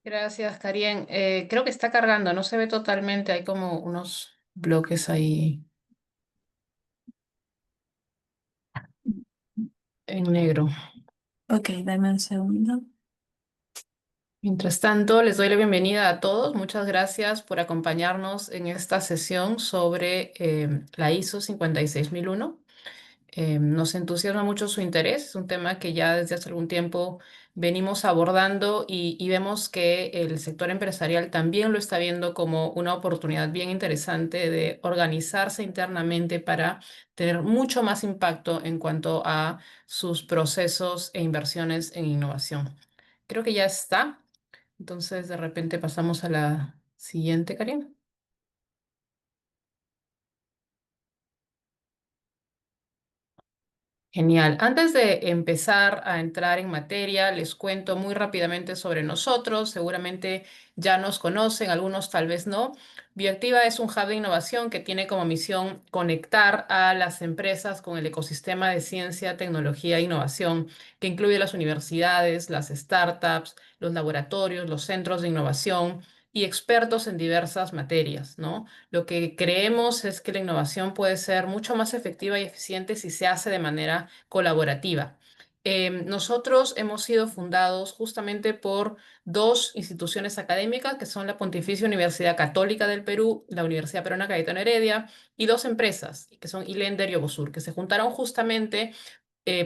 Gracias, Karien. Creo que está cargando, no se ve totalmente, hay como unos bloques ahí en negro. Ok, dame un segundo. Mientras tanto, les doy la bienvenida a todos. Muchas gracias por acompañarnos en esta sesión sobre la ISO 56001. Nos entusiasma mucho su interés, es un tema que ya desde hace algún tiempo venimos abordando y vemos que el sector empresarial también lo está viendo como una oportunidad bien interesante de organizarse internamente para tener mucho más impacto en cuanto a sus procesos e inversiones en innovación. Creo que ya está, entonces de repente pasamos a la siguiente, Karin. Genial. Antes de empezar a entrar en materia, les cuento muy rápidamente sobre nosotros. Seguramente ya nos conocen, algunos tal vez no. Bioactiva es un hub de innovación que tiene como misión conectar a las empresas con el ecosistema de ciencia, tecnología e innovación, que incluye las universidades, las startups, los laboratorios, los centros de innovación y expertos en diversas materias, ¿no? Lo que creemos es que la innovación puede ser mucho más efectiva y eficiente si se hace de manera colaborativa. Nosotros hemos sido fundados justamente por dos instituciones académicas, que son la Pontificia Universidad Católica del Perú, la Universidad Peruana Cayetano Heredia, y dos empresas, que son Ilender y Ovosur, que se juntaron justamente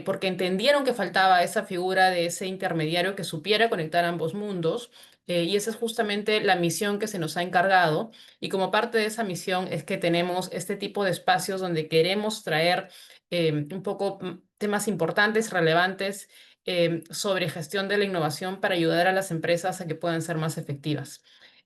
porque entendieron que faltaba esa figura de ese intermediario que supiera conectar ambos mundos, y esa es justamente la misión que se nos ha encargado. Y como parte de esa misión es que tenemos este tipo de espacios donde queremos traer un poco temas importantes, relevantes sobre gestión de la innovación para ayudar a las empresas a que puedan ser más efectivas.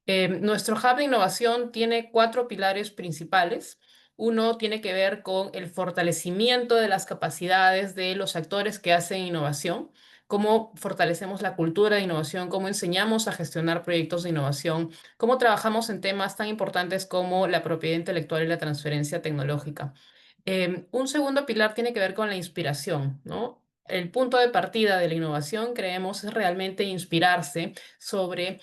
Nuestro hub de innovación tiene cuatro pilares principales. Uno tiene que ver con el fortalecimiento de las capacidades de los actores que hacen innovación, cómo fortalecemos la cultura de innovación, cómo enseñamos a gestionar proyectos de innovación, cómo trabajamos en temas tan importantes como la propiedad intelectual y la transferencia tecnológica. Un segundo pilar tiene que ver con la inspiración, ¿no? El punto de partida de la innovación, creemos, es realmente inspirarse sobre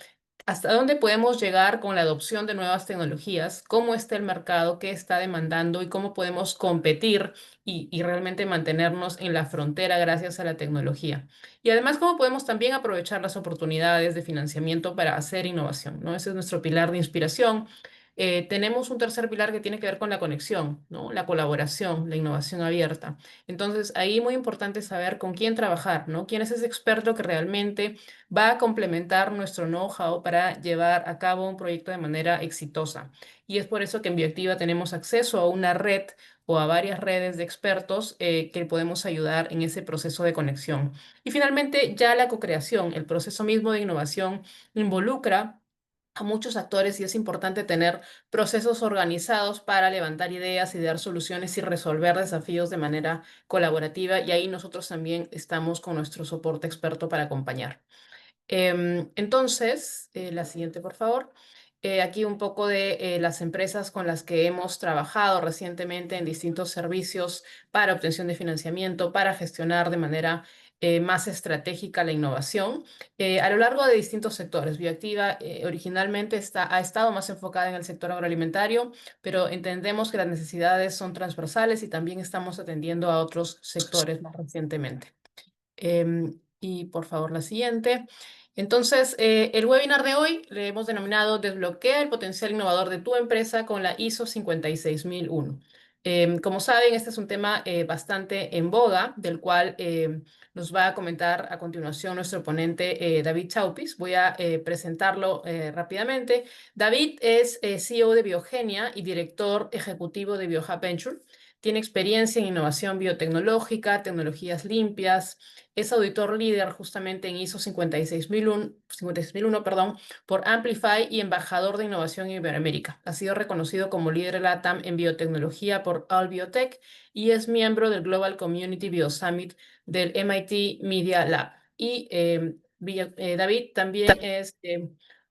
hasta dónde podemos llegar con la adopción de nuevas tecnologías, cómo está el mercado, qué está demandando y cómo podemos competir y realmente mantenernos en la frontera gracias a la tecnología. Y además, cómo podemos también aprovechar las oportunidades de financiamiento para hacer innovación, ¿no? Ese es nuestro pilar de inspiración. Tenemos un tercer pilar que tiene que ver con la conexión, ¿no? La colaboración, la innovación abierta. Entonces, ahí muy importante saber con quién trabajar, ¿no? ¿Quién es ese experto que realmente va a complementar nuestro know-how para llevar a cabo un proyecto de manera exitosa? Y es por eso que en Bioactiva tenemos acceso a una red o a varias redes de expertos que podemos ayudar en ese proceso de conexión. Y finalmente, ya la co-creación, el proceso mismo de innovación involucra a muchos actores y es importante tener procesos organizados para levantar ideas y dar soluciones y resolver desafíos de manera colaborativa, y ahí nosotros también estamos con nuestro soporte experto para acompañar. Entonces, la siguiente, por favor. Aquí un poco de las empresas con las que hemos trabajado recientemente en distintos servicios para obtención de financiamiento, para gestionar de manera más estratégica la innovación a lo largo de distintos sectores. Bioactiva originalmente ha estado más enfocada en el sector agroalimentario, pero entendemos que las necesidades son transversales y también estamos atendiendo a otros sectores más recientemente. Y por favor, la siguiente. Entonces, el webinar de hoy le hemos denominado Desbloquea el potencial innovador de tu empresa con la ISO 56001. Como saben, este es un tema bastante en boga, del cual nos va a comentar a continuación nuestro ponente David Chaupis. Voy a presentarlo rápidamente. David es CEO de Biogenia y director ejecutivo de BioHub Venture. Tiene experiencia en innovación biotecnológica, tecnologías limpias, es auditor líder justamente en ISO 56001, perdón, por Amplify y embajador de innovación en Iberoamérica. Ha sido reconocido como líder LATAM en biotecnología por All Biotech y es miembro del Global Community BioSummit del MIT Media Lab. Y David también es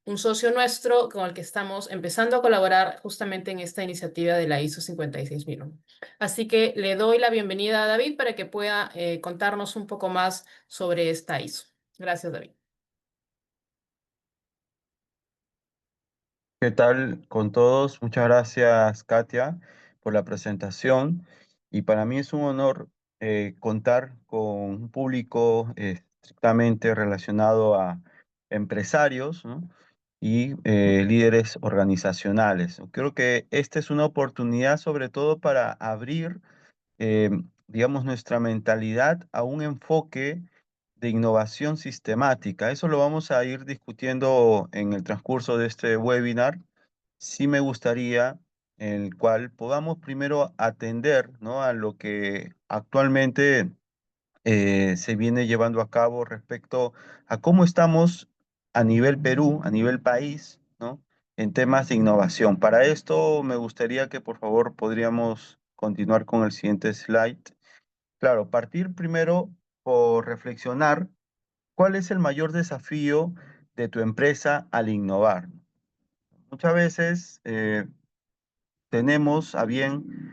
un socio nuestro con el que estamos empezando a colaborar justamente en esta iniciativa de la ISO 56001. Así que le doy la bienvenida a David para que pueda contarnos un poco más sobre esta ISO. Gracias, David. ¿Qué tal con todos? Muchas gracias, Katia, por la presentación. Y para mí es un honor contar con un público estrictamente relacionado a empresarios, ¿no? Y líderes organizacionales. Creo que esta es una oportunidad sobre todo para abrir, eh, digamos, nuestra mentalidad a un enfoque de innovación sistemática. Eso lo vamos a ir discutiendo en el transcurso de este webinar. Sí me gustaría en el cual podamos primero atender, ¿no?, a lo que actualmente se viene llevando a cabo respecto a cómo estamos a nivel Perú, a nivel país, ¿no?, en temas de innovación. Para esto me gustaría que por favor podríamos continuar con el siguiente slide. Claro, partir primero por reflexionar cuál es el mayor desafío de tu empresa al innovar. Muchas veces tenemos a bien,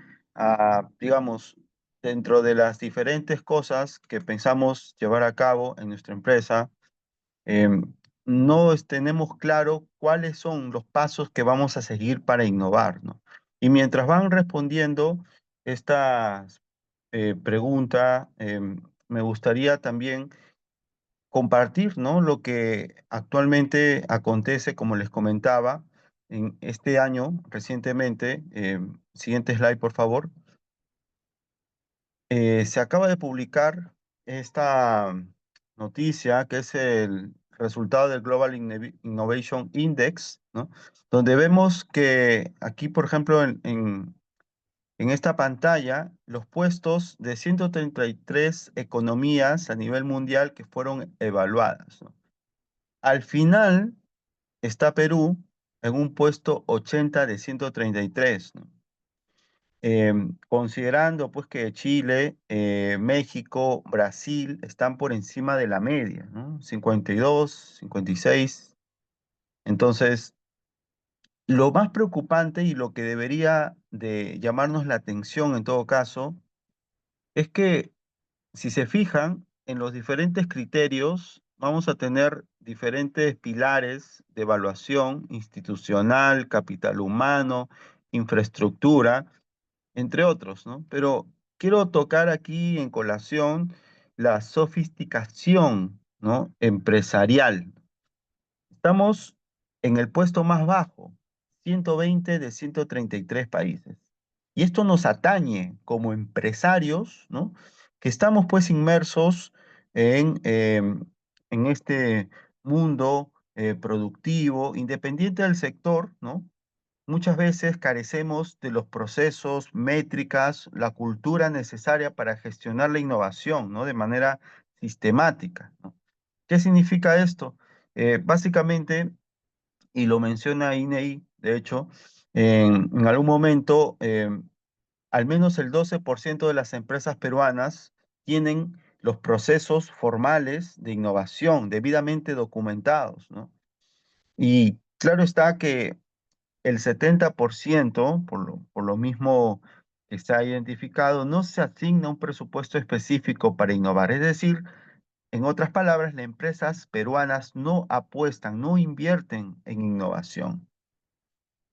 digamos, dentro de las diferentes cosas que pensamos llevar a cabo en nuestra empresa, no tenemos claro cuáles son los pasos que vamos a seguir para innovar, ¿no? Y mientras van respondiendo esta pregunta, me gustaría también compartir, ¿no?, lo que actualmente acontece, como les comentaba, en este año, recientemente. Siguiente slide, por favor. Se acaba de publicar esta noticia, que es el resultado del Global Innovation Index, ¿no?, donde vemos que aquí, por ejemplo, en esta pantalla, los puestos de 133 economías a nivel mundial que fueron evaluadas, ¿no? Al final está Perú en un puesto 80 de 133, ¿no? Considerando pues que Chile, México, Brasil están por encima de la media, ¿no? 52, 56. Entonces, lo más preocupante y lo que debería de llamarnos la atención en todo caso es que, si se fijan en los diferentes criterios, vamos a tener diferentes pilares de evaluación institucional, capital humano, infraestructura, entre otros, ¿no? Pero quiero tocar aquí en colación la sofisticación, ¿no?, empresarial. Estamos en el puesto más bajo, 120 de 133 países. Y esto nos atañe como empresarios, ¿no?, que estamos pues inmersos en este mundo productivo, independiente del sector, ¿no? Muchas veces carecemos de los procesos, métricas, la cultura necesaria para gestionar la innovación, ¿no?, de manera sistemática, ¿no? ¿Qué significa esto? Básicamente, y lo menciona INEI, de hecho, en algún momento, al menos el 12% de las empresas peruanas tienen los procesos formales de innovación debidamente documentados, ¿no? Y claro está que el 70%, por lo mismo que está identificado, no se asigna un presupuesto específico para innovar. Es decir, en otras palabras, las empresas peruanas no apuestan, no invierten en innovación.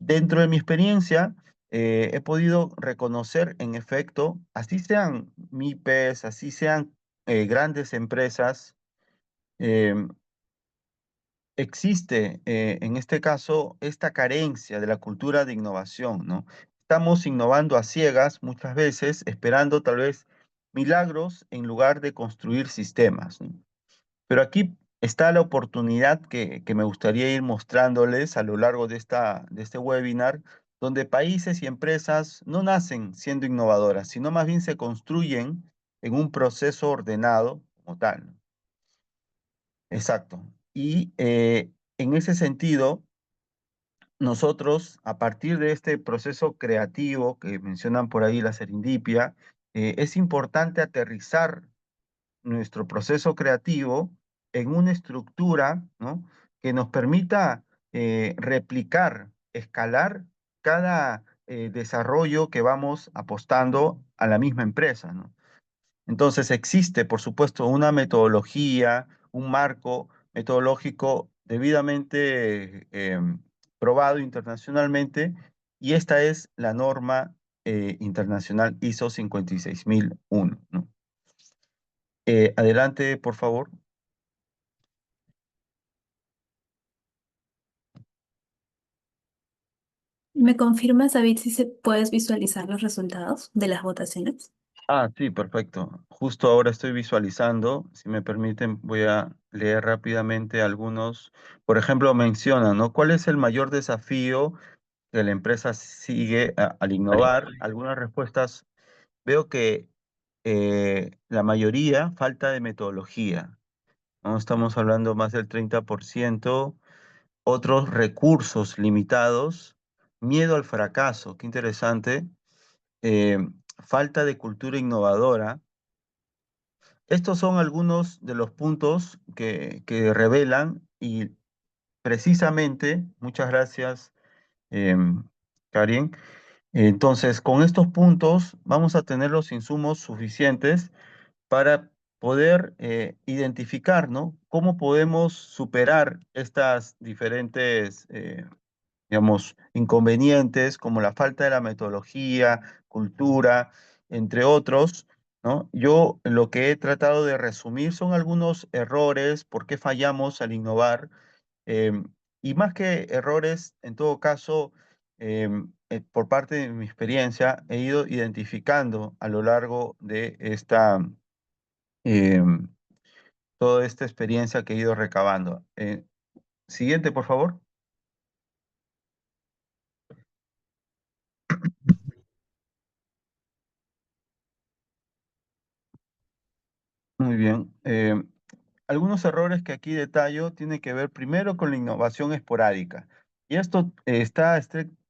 Dentro de mi experiencia, he podido reconocer, en efecto, así sean MIPES, así sean grandes empresas, em, existe en este caso esta carencia de la cultura de innovación, ¿no? Estamos innovando a ciegas muchas veces, esperando tal vez milagros en lugar de construir sistemas, ¿no? Pero aquí está la oportunidad que me gustaría ir mostrándoles a lo largo de este webinar, donde países y empresas no nacen siendo innovadoras, sino más bien se construyen en un proceso ordenado como tal, ¿no? Exacto. Y en ese sentido, nosotros, a partir de este proceso creativo que mencionan por ahí, la serendipia, es importante aterrizar nuestro proceso creativo en una estructura, ¿no?, que nos permita replicar, escalar cada desarrollo que vamos apostando a la misma empresa, ¿no? Entonces existe, por supuesto, una metodología, un marco metodológico debidamente probado internacionalmente y esta es la norma internacional ISO 56001, ¿no? Adelante, por favor. ¿Me confirmas, David, si se puedes visualizar los resultados de las votaciones? Ah, sí, perfecto. Justo ahora estoy visualizando. Si me permiten, voy a leer rápidamente algunos. Por ejemplo, mencionan, ¿no? ¿Cuál es el mayor desafío que la empresa sigue al innovar? Algunas respuestas, veo que la mayoría falta de metodología, ¿no? Estamos hablando más del 30%. Otros recursos limitados, miedo al fracaso, qué interesante. eh, Falta de cultura innovadora. Estos son algunos de los puntos que revelan y precisamente, muchas gracias, Karin. Entonces, con estos puntos vamos a tener los insumos suficientes para poder identificar, ¿no? Cómo podemos superar estas diferentes digamos, inconvenientes como la falta de la metodología, cultura, entre otros, ¿no? Yo lo que he tratado de resumir son algunos errores, por qué fallamos al innovar, y más que errores, en todo caso, por parte de mi experiencia, he ido identificando a lo largo de em, toda esta experiencia que he ido recabando. Siguiente, por favor. Muy bien. Algunos errores que aquí detallo tienen que ver primero con la innovación esporádica. Y esto está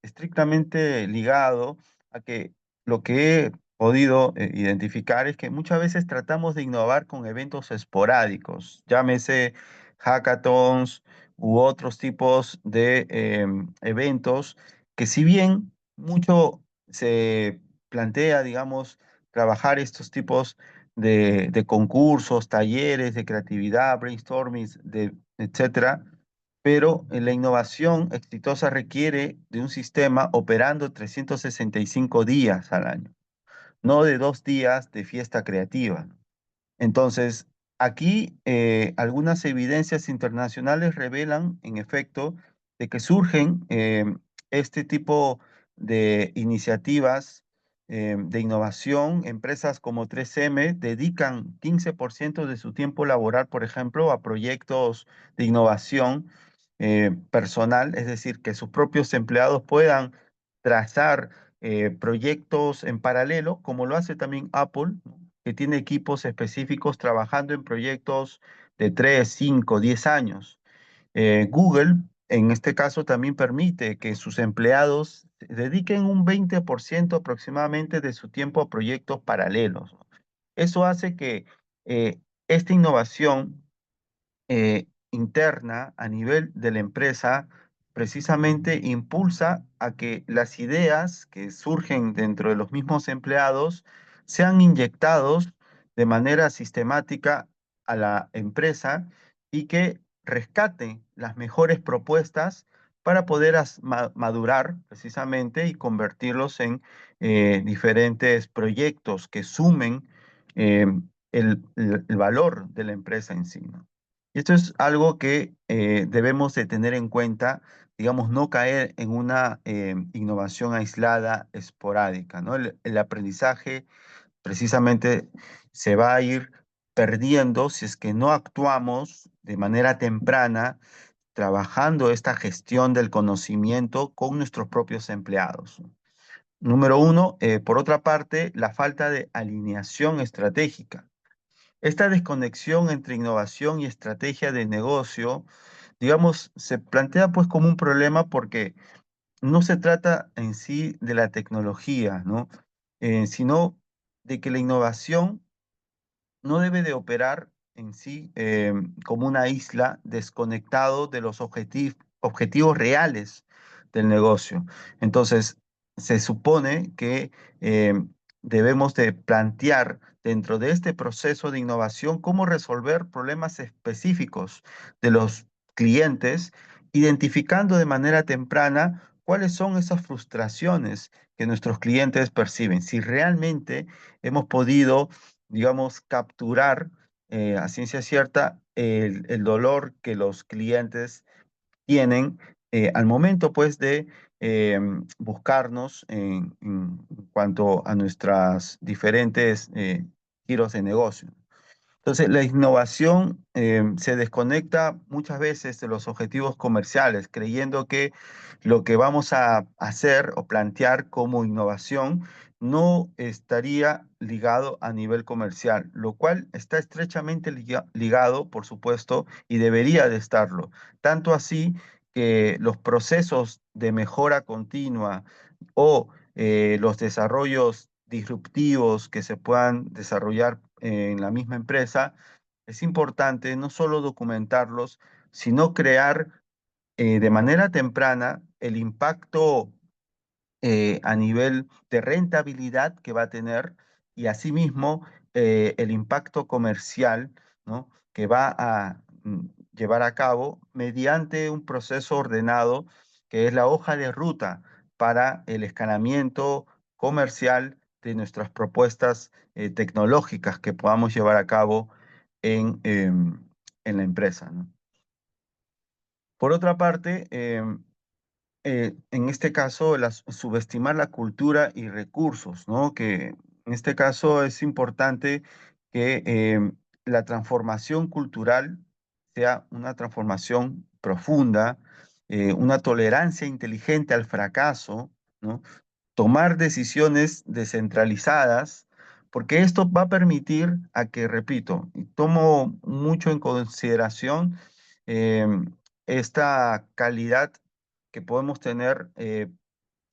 estrictamente ligado a que lo que he podido identificar es que muchas veces tratamos de innovar con eventos esporádicos, llámese hackathons u otros tipos de eventos que si bien mucho se plantea, digamos, trabajar estos tipos de concursos, talleres de creatividad, brainstorming, etcétera. Pero la innovación exitosa requiere de un sistema operando 365 días al año, no de 2 días de fiesta creativa. Entonces, aquí algunas evidencias internacionales revelan, en efecto, de que surgen este tipo de iniciativas de innovación. Empresas como 3M dedican 15% de su tiempo laboral, por ejemplo, a proyectos de innovación personal, es decir, que sus propios empleados puedan trazar proyectos en paralelo, como lo hace también Apple, ¿no? Que tiene equipos específicos trabajando en proyectos de 3, 5, 10 años. Google, en este caso, también permite que sus empleados dediquen un 20% aproximadamente de su tiempo a proyectos paralelos. Eso hace que esta innovación interna a nivel de la empresa precisamente impulsa a que las ideas que surgen dentro de los mismos empleados sean inyectados de manera sistemática a la empresa y que rescaten las mejores propuestas para poder madurar precisamente y convertirlos en diferentes proyectos que sumen eh, el valor de la empresa en sí, ¿no? Y esto es algo que debemos de tener en cuenta, digamos, no caer en una innovación aislada, esporádica, ¿no? El aprendizaje precisamente se va a ir perdiendo si es que no actuamos de manera temprana, trabajando esta gestión del conocimiento con nuestros propios empleados. Número uno, por otra parte, la falta de alineación estratégica. Esta desconexión entre innovación y estrategia de negocio, digamos, se plantea pues como un problema porque no se trata en sí de la tecnología, ¿no? Sino de que la innovación no debe de operar en sí como una isla desconectado de los objetivos reales del negocio. Entonces, se supone que debemos de plantear dentro de este proceso de innovación cómo resolver problemas específicos de los clientes identificando de manera temprana cuáles son esas frustraciones que nuestros clientes perciben. Si realmente hemos podido, digamos, capturar a ciencia cierta el dolor que los clientes tienen al momento, pues, de buscarnos en cuanto a nuestras diferentes giros de negocio. Entonces, la innovación se desconecta muchas veces de los objetivos comerciales, creyendo que lo que vamos a hacer o plantear como innovación no estaría ligado a nivel comercial, lo cual está estrechamente ligado, por supuesto, y debería de estarlo. Tanto así que los procesos de mejora continua o los desarrollos disruptivos que se puedan desarrollar en la misma empresa, es importante no solo documentarlos, sino crear de manera temprana el impacto a nivel de rentabilidad que va a tener y asimismo el impacto comercial, ¿no? que va a llevar a cabo mediante un proceso ordenado que es la hoja de ruta para el escalamiento comercial de nuestras propuestas tecnológicas que podamos llevar a cabo en la empresa, ¿no? Por otra parte, en este caso, subestimar la cultura y recursos, ¿no? Que en este caso es importante que la transformación cultural sea una transformación profunda, una tolerancia inteligente al fracaso, ¿no? Tomar decisiones descentralizadas, porque esto va a permitir a que, repito, y tomo mucho en consideración esta calidad que podemos tener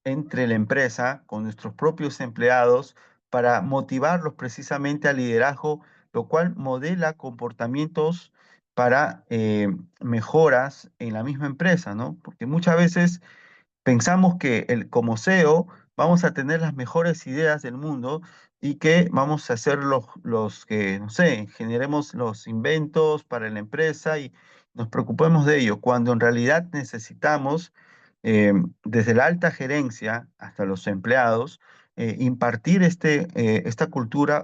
entre la empresa con nuestros propios empleados para motivarlos precisamente al liderazgo, lo cual modela comportamientos para mejoras en la misma empresa, ¿no? Porque muchas veces pensamos que como CEO vamos a tener las mejores ideas del mundo y que vamos a ser los que, no sé, generemos los inventos para la empresa y nos preocupemos de ello, cuando en realidad necesitamos, desde la alta gerencia hasta los empleados, impartir esta cultura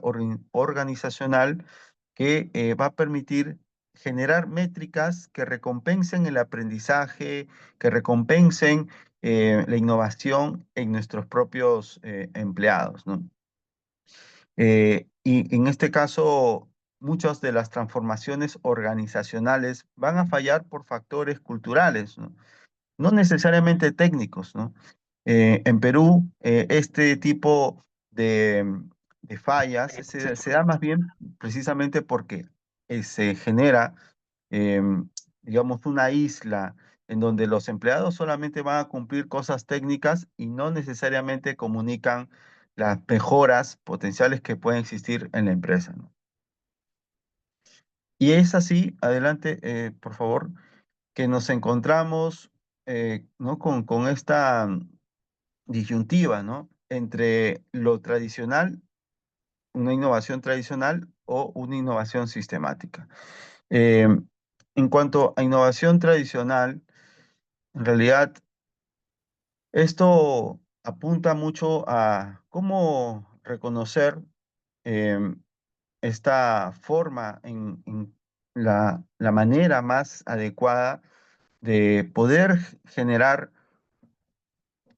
organizacional que va a permitir generar métricas que recompensen el aprendizaje, que recompensen la innovación en nuestros propios empleados, ¿no? Y en este caso, muchas de las transformaciones organizacionales van a fallar por factores culturales, ¿no? No necesariamente técnicos, ¿no? En Perú, este tipo de fallas se da más bien precisamente porque se genera digamos, una isla en donde los empleados solamente van a cumplir cosas técnicas y no necesariamente comunican las mejoras potenciales que pueden existir en la empresa, ¿no? Y es así, adelante, por favor, que nos encontramos, ¿no? con esta disyuntiva, ¿no? Entre lo tradicional, una innovación tradicional o una innovación sistemática. Eh, en cuanto a innovación tradicional, en realidad, esto apunta mucho a cómo reconocer em, esta forma en la manera más adecuada de poder generar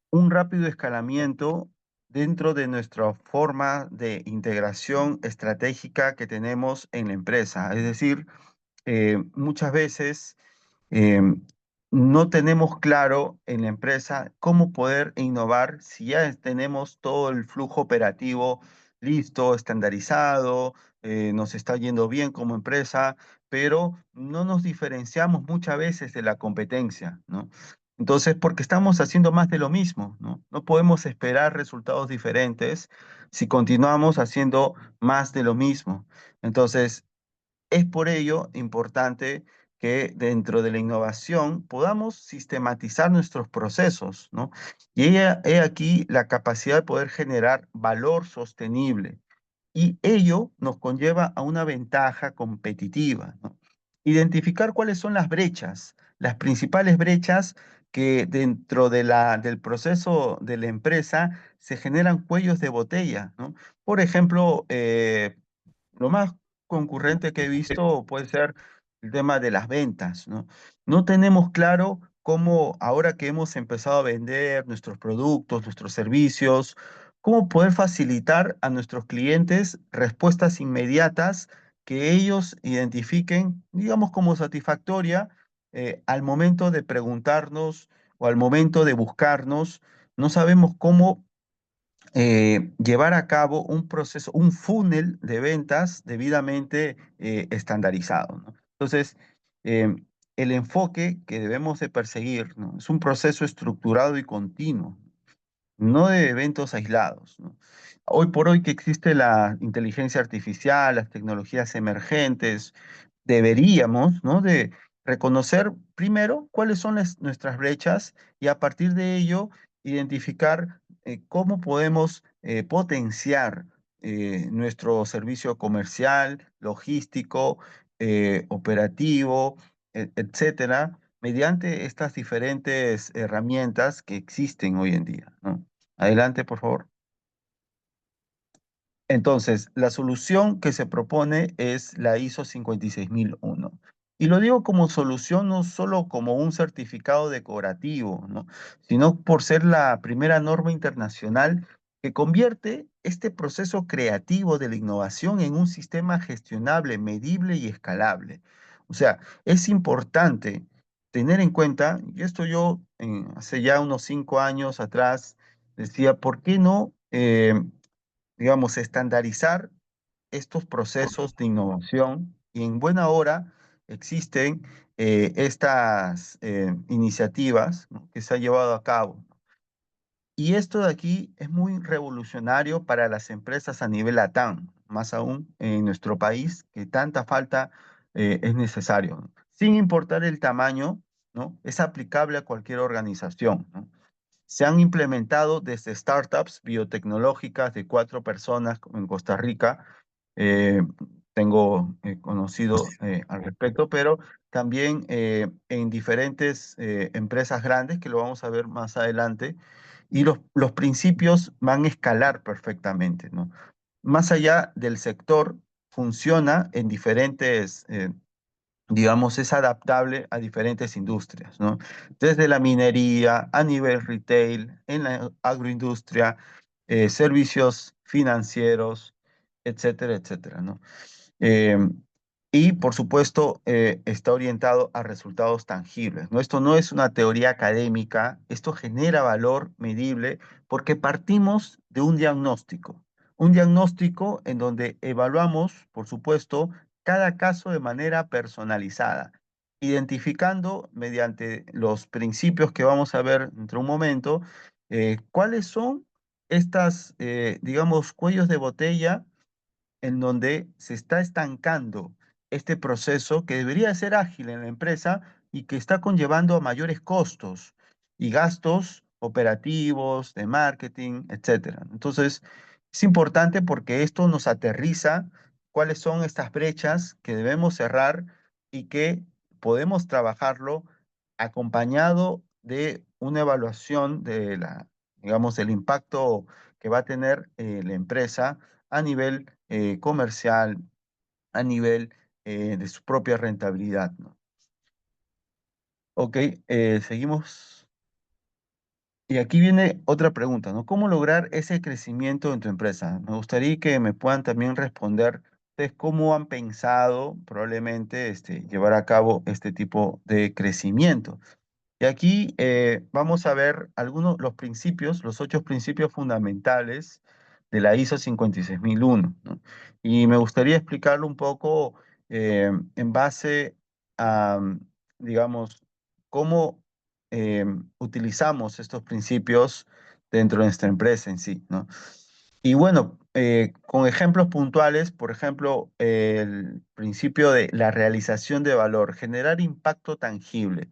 un rápido escalamiento dentro de nuestra forma de integración estratégica que tenemos en la empresa. Es decir, muchas veces em, no tenemos claro en la empresa cómo poder innovar si ya tenemos todo el flujo operativo listo, estandarizado, nos está yendo bien como empresa, pero no nos diferenciamos muchas veces de la competencia, ¿no? Entonces, porque estamos haciendo más de lo mismo, ¿no? No podemos esperar resultados diferentes si continuamos haciendo más de lo mismo. Entonces, es por ello importante que dentro de la innovación podamos sistematizar nuestros procesos, ¿no? Y he aquí la capacidad de poder generar valor sostenible. Y ello nos conlleva a una ventaja competitiva, ¿no? Identificar cuáles son las brechas, las principales brechas que dentro del proceso de la empresa se generan cuellos de botella, ¿no? Por ejemplo, lo más concurrente que he visto puede ser el tema de las ventas, ¿no? No tenemos claro cómo, ahora que hemos empezado a vender nuestros productos, nuestros servicios, cómo poder facilitar a nuestros clientes respuestas inmediatas que ellos identifiquen, digamos, como satisfactoria al momento de preguntarnos o al momento de buscarnos. No sabemos cómo llevar a cabo un proceso, un funnel de ventas debidamente estandarizado, ¿no? Entonces, eh, el enfoque que debemos de perseguir, ¿no? Es un proceso estructurado y continuo, no de eventos aislados, ¿no? Hoy por hoy que existe la inteligencia artificial, las tecnologías emergentes, deberíamos, ¿no? De reconocer primero cuáles son nuestras brechas y a partir de ello identificar cómo podemos potenciar nuestro servicio comercial, logístico, operativo, etcétera, mediante estas diferentes herramientas que existen hoy en día, ¿no? Adelante, por favor. Entonces, la solución que se propone es la ISO 56001. Y lo digo como solución no solo como un certificado decorativo, ¿no? Sino por ser la primera norma internacional que convierte este proceso creativo de la innovación en un sistema gestionable, medible y escalable. O sea, es importante tener en cuenta, y esto yo hace ya unos 5 años atrás decía, ¿por qué no? Digamos, estandarizar estos procesos de innovación y en buena hora existen estas iniciativas, ¿no? Que se han llevado a cabo. Y esto de aquí es muy revolucionario para las empresas a nivel LATAM, más aún en nuestro país, que tanta falta es necesario, ¿no? Sin importar el tamaño, ¿no? Es aplicable a cualquier organización, ¿no? Se han implementado desde startups biotecnológicas de 4 personas en Costa Rica. eh, Tengo conocido al respecto, pero también en diferentes empresas grandes, que lo vamos a ver más adelante, y los principios van a escalar perfectamente, ¿no? Más allá del sector, funciona en diferentes digamos, es adaptable a diferentes industrias, ¿no? Desde la minería, a nivel retail, en la agroindustria, servicios financieros, etcétera, etcétera, ¿no? Eh, y por supuesto, está orientado a resultados tangibles, ¿no? Esto no es una teoría académica, esto genera valor medible porque partimos de un diagnóstico en donde evaluamos, por supuesto, cada caso de manera personalizada, identificando mediante los principios que vamos a ver dentro de un momento, cuáles son estas, digamos, cuellos de botella en donde se está estancando este proceso que debería ser ágil en la empresa y que está conllevando a mayores costos y gastos operativos, de marketing, etcétera. Entonces, es importante porque esto nos aterriza cuáles son estas brechas que debemos cerrar y que podemos trabajarlo acompañado de una evaluación de la, digamos, del impacto que va a tener la empresa a nivel comercial, a nivel de su propia rentabilidad, ¿no? Ok, seguimos. Y aquí viene otra pregunta, ¿no? ¿Cómo lograr ese crecimiento en tu empresa? Me gustaría que me puedan también responder ustedes cómo han pensado probablemente llevar a cabo este tipo de crecimiento. Y aquí vamos a ver algunos, los principios, los 8 principios fundamentales de la ISO 56001, ¿no? Y me gustaría explicarlo un poco en base a, digamos, cómo utilizamos estos principios dentro de nuestra empresa en sí, ¿no? Y bueno, con ejemplos puntuales, por ejemplo, el principio de la realización de valor, generar impacto tangible.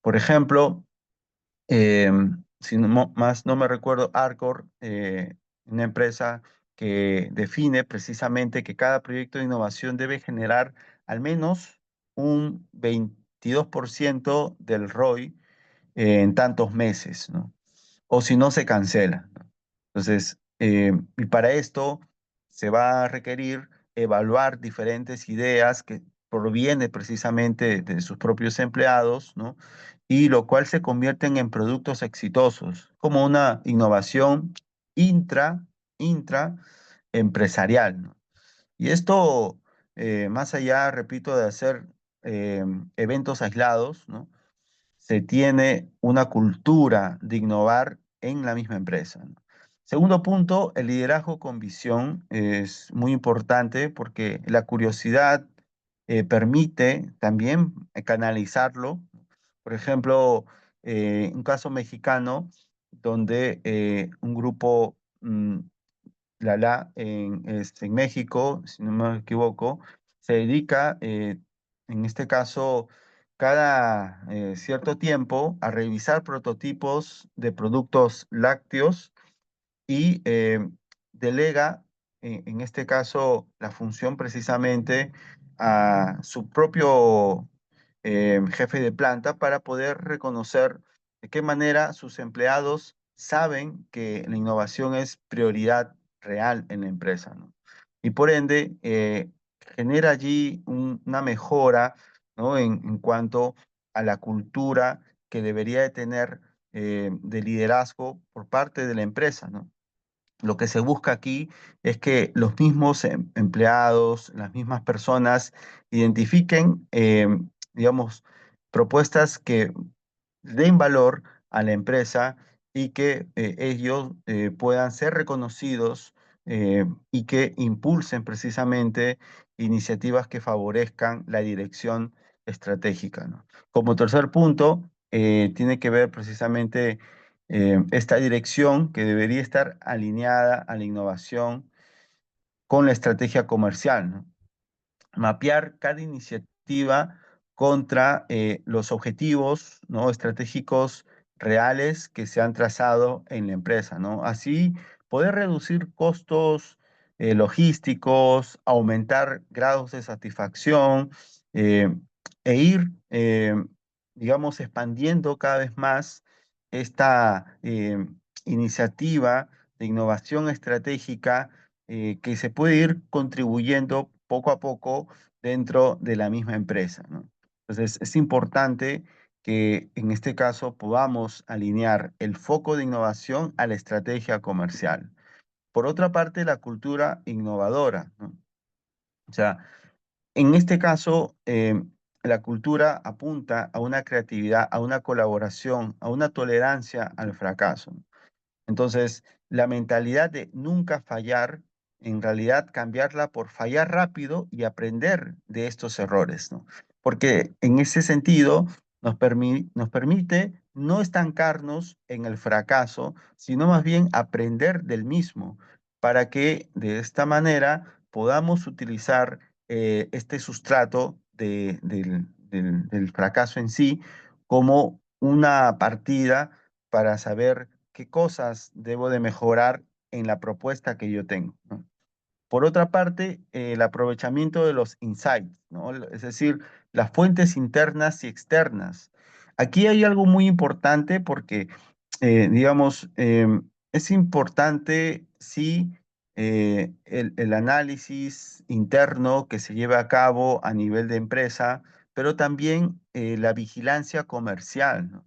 Por ejemplo, eh, si más no me recuerdo, Arcor, una empresa que define precisamente que cada proyecto de innovación debe generar al menos un 22% del ROI en tantos meses, ¿no? O si no, se cancela, ¿no? Entonces, y para esto se va a requerir evaluar diferentes ideas que provienen precisamente de sus propios empleados, ¿no? Y lo cual se convierten en productos exitosos, como una innovación intra, intra empresarial, ¿no? Y esto, más allá, repito, de hacer eventos aislados, ¿no? Se tiene una cultura de innovar en la misma empresa, ¿no? Segundo punto, el liderazgo con visión es muy importante porque la curiosidad permite también canalizarlo. Por ejemplo, un caso mexicano donde un grupo en México, si no me equivoco, se dedica, en este caso, cada cierto tiempo a revisar prototipos de productos lácteos y delega, en este caso, la función precisamente a su propio jefe de planta para poder reconocer de qué manera sus empleados saben que la innovación es prioridad real en la empresa, ¿no? Y por ende, genera allí una mejora, ¿no? En cuanto a la cultura que debería de tener de liderazgo por parte de la empresa, ¿no? Lo que se busca aquí es que los mismos empleados, las mismas personas identifiquen, digamos, propuestas que den valor a la empresa y que ellos puedan ser reconocidos y que impulsen precisamente iniciativas que favorezcan la dirección estratégica, ¿no? Como tercer punto, tiene que ver precisamente esta dirección que debería estar alineada a la innovación con la estrategia comercial, ¿no? Mapear cada iniciativa contra los objetivos, ¿no? Estratégicos reales que se han trazado en la empresa, ¿no? Así poder reducir costos logísticos, aumentar grados de satisfacción eh, e ir, digamos, expandiendo cada vez más esta iniciativa de innovación estratégica que se puede ir contribuyendo poco a poco dentro de la misma empresa, ¿no? Entonces, es importante que en este caso podamos alinear el foco de innovación a la estrategia comercial. Por otra parte, la cultura innovadora, ¿no? O sea, en este caso, la cultura apunta a una creatividad, a una colaboración, a una tolerancia al fracaso. Entonces, la mentalidad de nunca fallar, en realidad cambiarla por fallar rápido y aprender de estos errores, ¿no? Porque en ese sentido nos permite no estancarnos en el fracaso, sino más bien aprender del mismo, para que de esta manera podamos utilizar este sustrato del fracaso en sí como una partida para saber qué cosas debo de mejorar en la propuesta que yo tengo, ¿no? Por otra parte, el aprovechamiento de los insights, ¿no? Es decir, las fuentes internas y externas. Aquí hay algo muy importante porque, digamos, es importante, sí, el análisis interno que se lleva a cabo a nivel de empresa, pero también la vigilancia comercial, ¿no?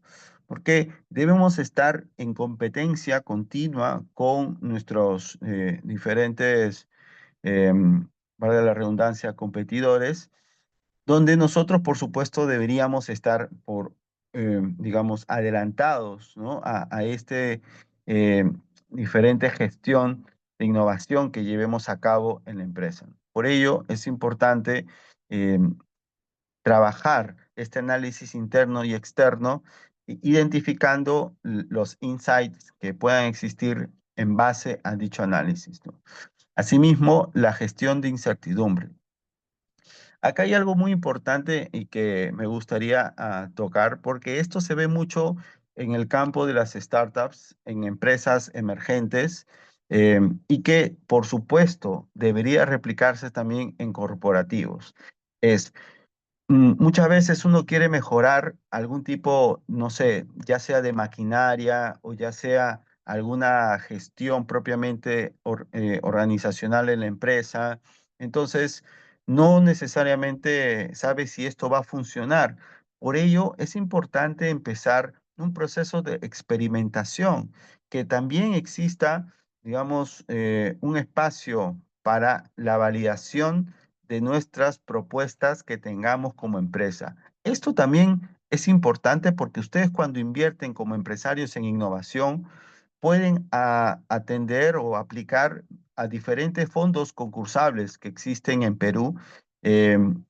Porque debemos estar en competencia continua con nuestros diferentes valga la redundancia, competidores, donde nosotros, por supuesto, deberíamos estar digamos, adelantados, ¿no? A este eh, diferente gestión de innovación que llevemos a cabo en la empresa. Por ello, es importante eh, trabajar este análisis interno y externo, identificando los insights que puedan existir en base a dicho análisis, ¿no? Asimismo, la gestión de incertidumbre. Acá hay algo muy importante y que me gustaría tocar porque esto se ve mucho en el campo de las startups, en empresas emergentes y que, por supuesto, debería replicarse también en corporativos. Es Muchas veces uno quiere mejorar algún tipo, no sé, ya sea de maquinaria o ya sea alguna gestión propiamente organizacional en la empresa. Entonces, no necesariamente sabe si esto va a funcionar. Por ello, es importante empezar un proceso de experimentación, que también exista, digamos, un espacio para la validación de nuestras propuestas que tengamos como empresa. Esto también es importante porque ustedes cuando invierten como empresarios en innovación pueden atender o aplicar a diferentes fondos concursables que existen en Perú,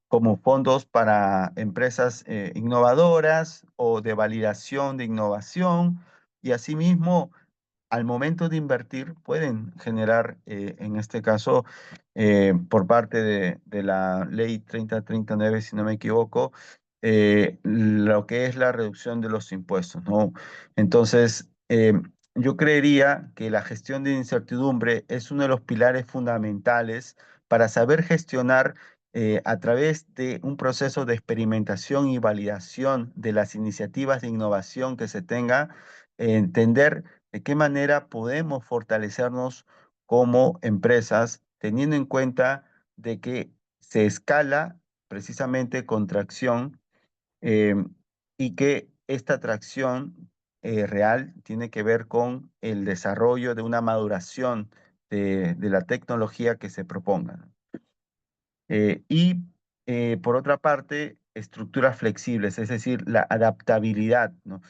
como fondos para empresas innovadoras o de validación de innovación y asimismo al momento de invertir pueden generar, en este caso, por parte de la ley 3039, si no me equivoco, lo que es la reducción de los impuestos, ¿no? Entonces, yo creería que la gestión de incertidumbre es uno de los pilares fundamentales para saber gestionar a través de un proceso de experimentación y validación de las iniciativas de innovación que se tenga, entender de qué manera podemos fortalecernos como empresas, teniendo en cuenta de que se escala precisamente con tracción, eh, y que esta tracción real tiene que ver con el desarrollo de una maduración de la tecnología que se proponga, ¿no? Y por otra parte, estructuras flexibles, es decir, la adaptabilidad, ¿no?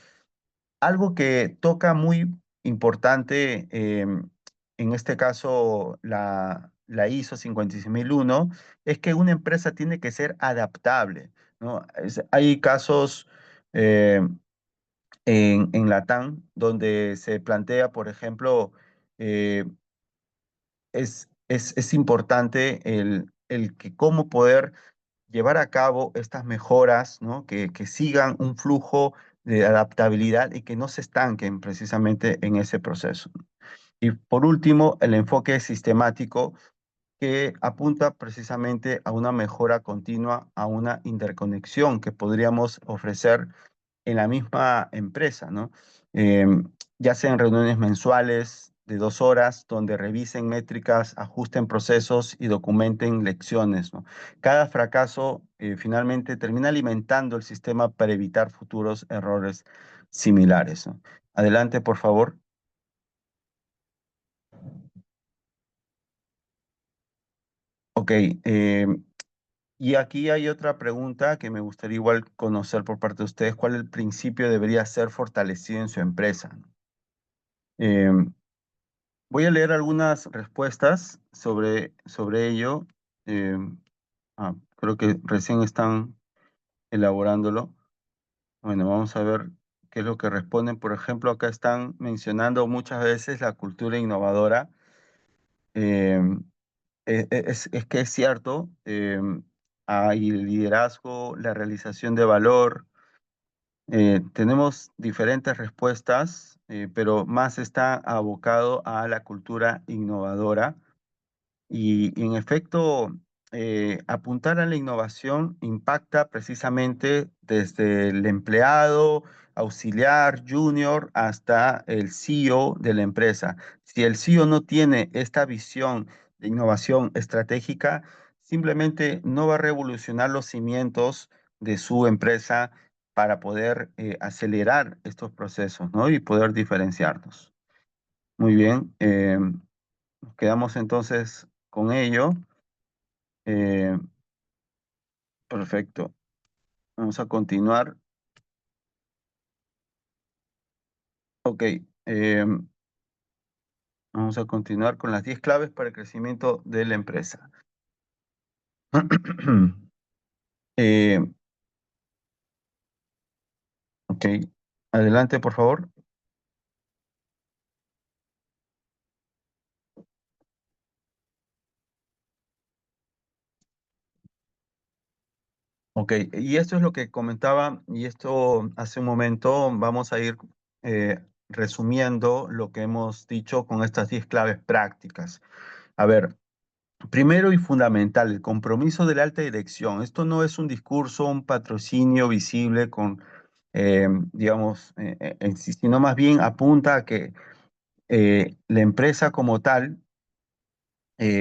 Algo que toca muy importante, en este caso la ISO 56001, es que una empresa tiene que ser adaptable, ¿no? Hay casos eh, en Latam donde se plantea, por ejemplo, eh, es importante el que cómo poder llevar a cabo estas mejoras, ¿no? Que sigan un flujo de adaptabilidad y que no se estanquen precisamente en ese proceso. Y por último, el enfoque sistemático que apunta precisamente a una mejora continua, a una interconexión que podríamos ofrecer en la misma empresa, ¿no? Ya sean reuniones mensuales de 2 horas, donde revisen métricas, ajusten procesos y documenten lecciones, ¿no? Cada fracaso finalmente termina alimentando el sistema para evitar futuros errores similares, ¿no? Adelante, por favor. Ok, y aquí hay otra pregunta que me gustaría igual conocer por parte de ustedes. ¿Cuál el principio debería ser fortalecido en su empresa? Em, Voy a leer algunas respuestas sobre ello. Eh, Creo que recién están elaborándolo. Bueno, vamos a ver qué es lo que responden. Por ejemplo, acá están mencionando muchas veces la cultura innovadora. Eh, es que es cierto, hay el liderazgo, la realización de valor. Tenemos diferentes respuestas, pero más está abocado a la cultura innovadora. Y en efecto, apuntar a la innovación impacta precisamente desde el empleado, auxiliar, junior, hasta el CEO de la empresa. Si el CEO no tiene esta visión de innovación estratégica, simplemente no va a revolucionar los cimientos de su empresa para poder acelerar estos procesos, ¿no? Y poder diferenciarnos. Muy bien. Nos quedamos entonces con ello. Eh, Perfecto. Vamos a continuar. Ok. Vamos a continuar con las 10 claves para el crecimiento de la empresa. Eh, ok. Adelante, por favor. Ok. Y esto es lo que comentaba, y esto hace un momento vamos a ir resumiendo lo que hemos dicho con estas 10 claves prácticas. A ver. Primero y fundamental, el compromiso de la alta dirección. Esto no es un discurso, un patrocinio visible con, digamos, en sí, sino más bien apunta a que la empresa como tal,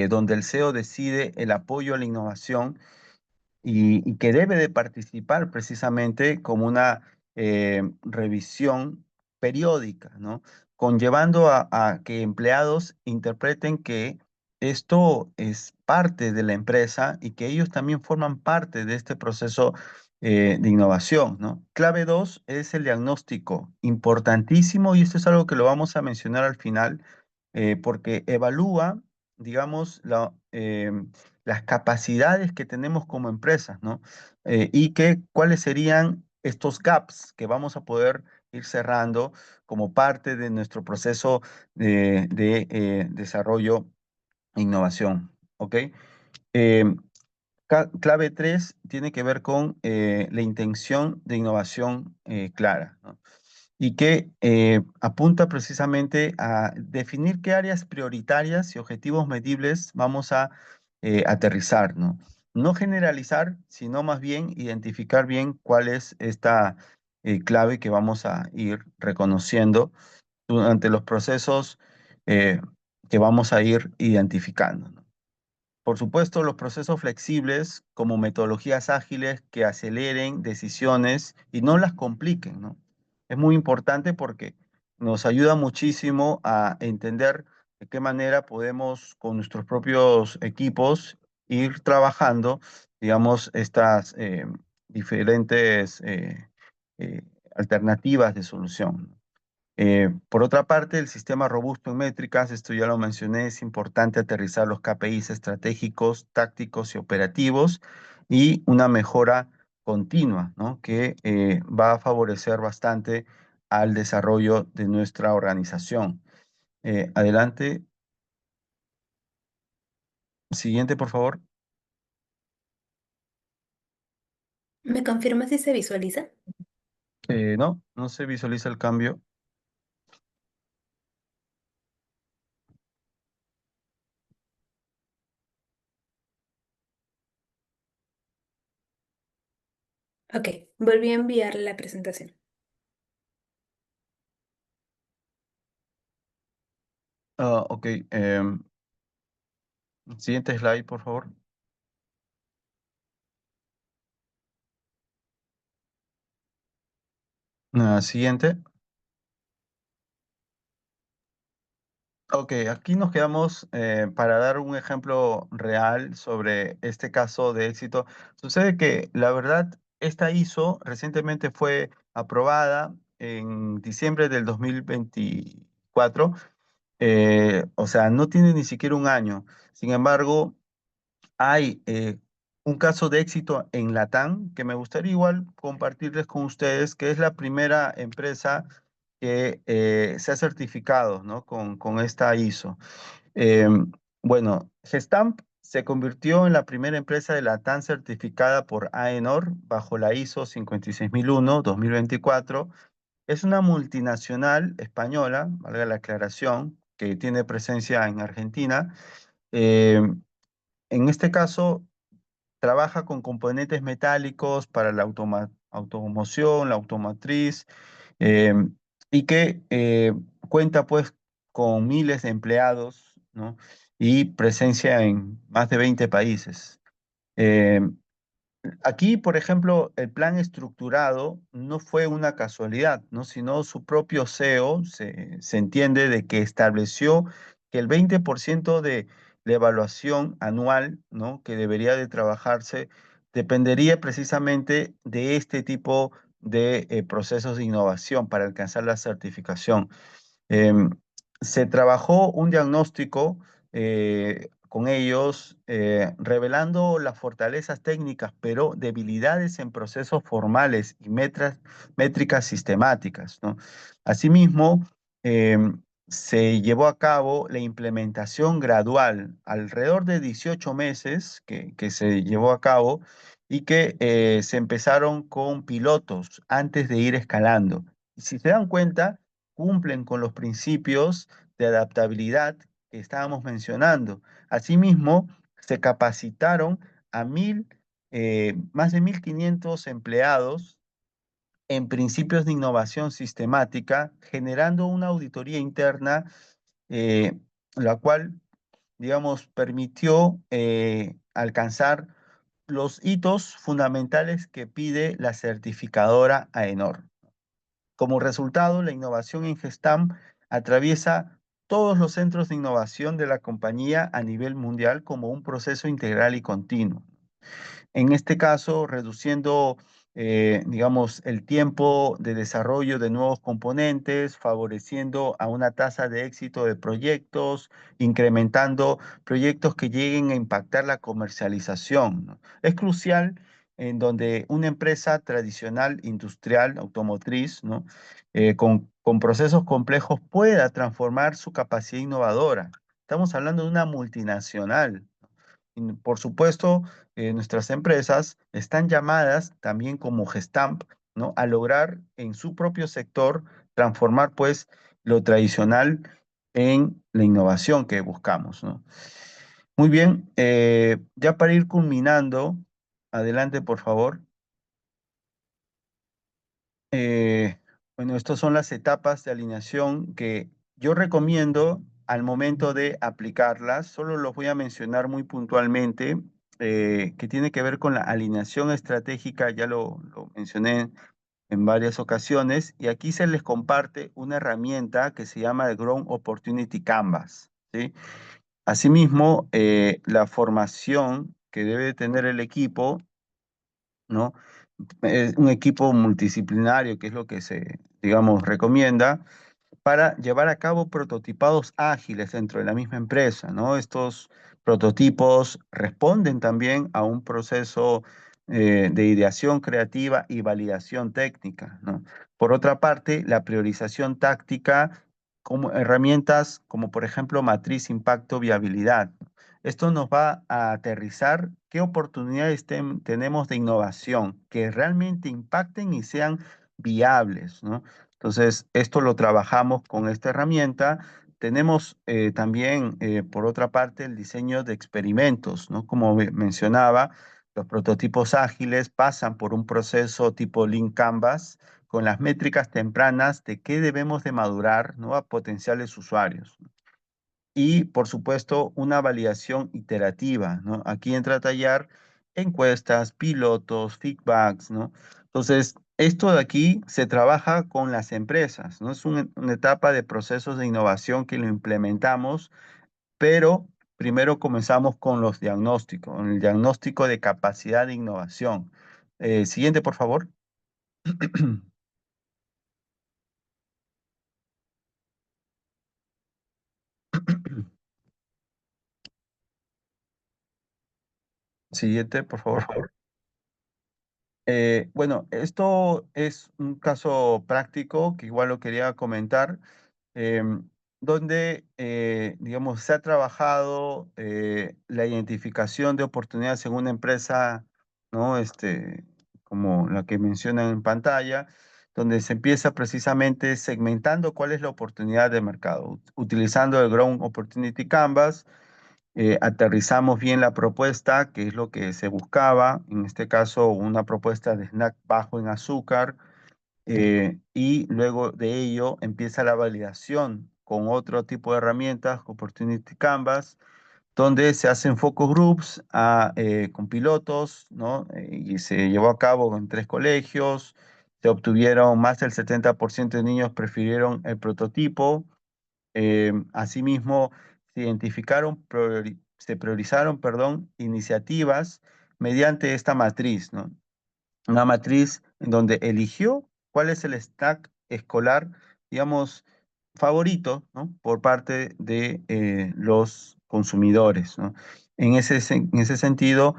donde el CEO decide el apoyo a la innovación, y que debe de participar precisamente como una revisión periódica, ¿no? Conllevando a que empleados interpreten que esto es parte de la empresa y que ellos también forman parte de este proceso de innovación, ¿no? Clave dos es el diagnóstico, importantísimo, y esto es algo que lo vamos a mencionar al final, porque evalúa, digamos, las capacidades que tenemos como empresas, ¿no? Y cuáles serían estos gaps que vamos a poder ir cerrando como parte de nuestro proceso de desarrollo e innovación, ¿ok? Eh, Clave 3 tiene que ver con la intención de innovación clara, ¿no? Y que apunta precisamente a definir qué áreas prioritarias y objetivos medibles vamos a aterrizar, ¿no? No generalizar, sino más bien identificar bien cuál es esta clave que vamos a ir reconociendo durante los procesos eh, que vamos a ir identificando, ¿no? Por supuesto, los procesos flexibles como metodologías ágiles que aceleren decisiones y no las compliquen, ¿no? Es muy importante porque nos ayuda muchísimo a entender de qué manera podemos con nuestros propios equipos ir trabajando, digamos, estas diferentes eh, alternativas de solución. Por otra parte, el sistema robusto en métricas, esto ya lo mencioné, es importante aterrizar los KPIs estratégicos, tácticos y operativos y una mejora continua, ¿no? Que va a favorecer bastante al desarrollo de nuestra organización. Adelante, siguiente, por favor. ¿Me confirma si se visualiza? No, no se visualiza el cambio. Ok, volví a enviar la presentación. Ok, siguiente slide, por favor. Siguiente. Ok, aquí nos quedamos para dar un ejemplo real sobre este caso de éxito. Sucede que la verdad, esta ISO recientemente fue aprobada en diciembre del 2024, o sea, no tiene ni siquiera un año. Sin embargo, hay un caso de éxito en Latam que me gustaría igual compartirles con ustedes, que es la primera empresa que se ha certificado, ¿no? con esta ISO. Eh, bueno, Gestamp se convirtió en la primera empresa de Latam certificada por AENOR bajo la ISO 56001-2024. Es una multinacional española, valga la aclaración, que tiene presencia en Argentina. Eh, en este caso, trabaja con componentes metálicos para la automoción, la automotriz, eh, y que cuenta pues con miles de empleados, ¿no? Y presencia en más de 20 países. Eh, Aquí, por ejemplo, el plan estructurado no fue una casualidad, ¿no? Sino su propio CEO se entiende de que estableció que el 20% de la evaluación anual, ¿no? Que debería de trabajarse dependería precisamente de este tipo de procesos de innovación para alcanzar la certificación. Em, Se trabajó un diagnóstico con ellos, revelando las fortalezas técnicas, pero debilidades en procesos formales y métricas sistemáticas, ¿no? Asimismo, se llevó a cabo la implementación gradual, alrededor de 18 meses que se llevó a cabo y que se empezaron con pilotos antes de ir escalando. Y si se dan cuenta, cumplen con los principios de adaptabilidad que estábamos mencionando. Asimismo, se capacitaron a más de 1.500 empleados en principios de innovación sistemática, generando una auditoría interna, eh, la cual, digamos, permitió alcanzar los hitos fundamentales que pide la certificadora AENOR. Como resultado, la innovación en Gestamp atraviesa todos los centros de innovación de la compañía a nivel mundial como un proceso integral y continuo. En este caso, reduciendo, digamos, el tiempo de desarrollo de nuevos componentes, favoreciendo a una tasa de éxito de proyectos, incrementando proyectos que lleguen a impactar la comercialización, ¿no? Es crucial en donde una empresa tradicional, industrial, automotriz, ¿no? Con procesos complejos pueda transformar su capacidad innovadora. Estamos hablando de una multinacional. Y, por supuesto, nuestras empresas están llamadas también como Gestamp, ¿no? A lograr en su propio sector transformar pues lo tradicional en la innovación que buscamos, ¿no? Muy bien, ya para ir culminando, adelante por favor. Eh, bueno, estas son las etapas de alineación que yo recomiendo al momento de aplicarlas. Solo los voy a mencionar muy puntualmente, que tiene que ver con la alineación estratégica, ya lo mencioné en varias ocasiones, y aquí se les comparte una herramienta que se llama el Ground Opportunity Canvas, ¿sí? Asimismo, la formación que debe tener el equipo, ¿no? Un equipo multidisciplinario, que es lo que se, digamos, recomienda, para llevar a cabo prototipados ágiles dentro de la misma empresa, ¿no? Estos prototipos responden también a un proceso de ideación creativa y validación técnica, ¿no? Por otra parte, la priorización táctica como herramientas como por ejemplo matriz impacto viabilidad. Esto nos va a aterrizar qué oportunidades tenemos de innovación que realmente impacten y sean viables, ¿no? Entonces, esto lo trabajamos con esta herramienta. Tenemos también, por otra parte, el diseño de experimentos, ¿no? Como mencionaba, los prototipos ágiles pasan por un proceso tipo Lean Canvas con las métricas tempranas de qué debemos de madurar, ¿no? A potenciales usuarios. Y, por supuesto, una validación iterativa, ¿no? Aquí entra a tallar encuestas, pilotos, feedbacks, ¿no? Entonces, esto de aquí se trabaja con las empresas, ¿no? Es una etapa de procesos de innovación que lo implementamos, pero primero comenzamos con los diagnósticos, con el diagnóstico de capacidad de innovación. Siguiente, por favor. Siguiente, por favor. Bueno, esto es un caso práctico que igual lo quería comentar, em, donde, digamos, se ha trabajado la identificación de oportunidades en una empresa, ¿no? Como la que mencionan en pantalla, donde se empieza precisamente segmentando cuál es la oportunidad de mercado, utilizando el Ground Opportunity Canvas. Aterrizamos bien la propuesta, que es lo que se buscaba, en este caso una propuesta de snack bajo en azúcar, y luego de ello empieza la validación con otro tipo de herramientas, Opportunity Canvas, donde se hacen focus groups con pilotos, ¿no? Y se llevó a cabo en 3 colegios, se obtuvieron más del 70% de niños prefirieron el prototipo. Asimismo, se priorizaron, perdón, iniciativas mediante esta matriz, ¿no? Una matriz en donde eligió cuál es el stack escolar, digamos, favorito, ¿no? Por parte de los consumidores, ¿no? En ese sentido,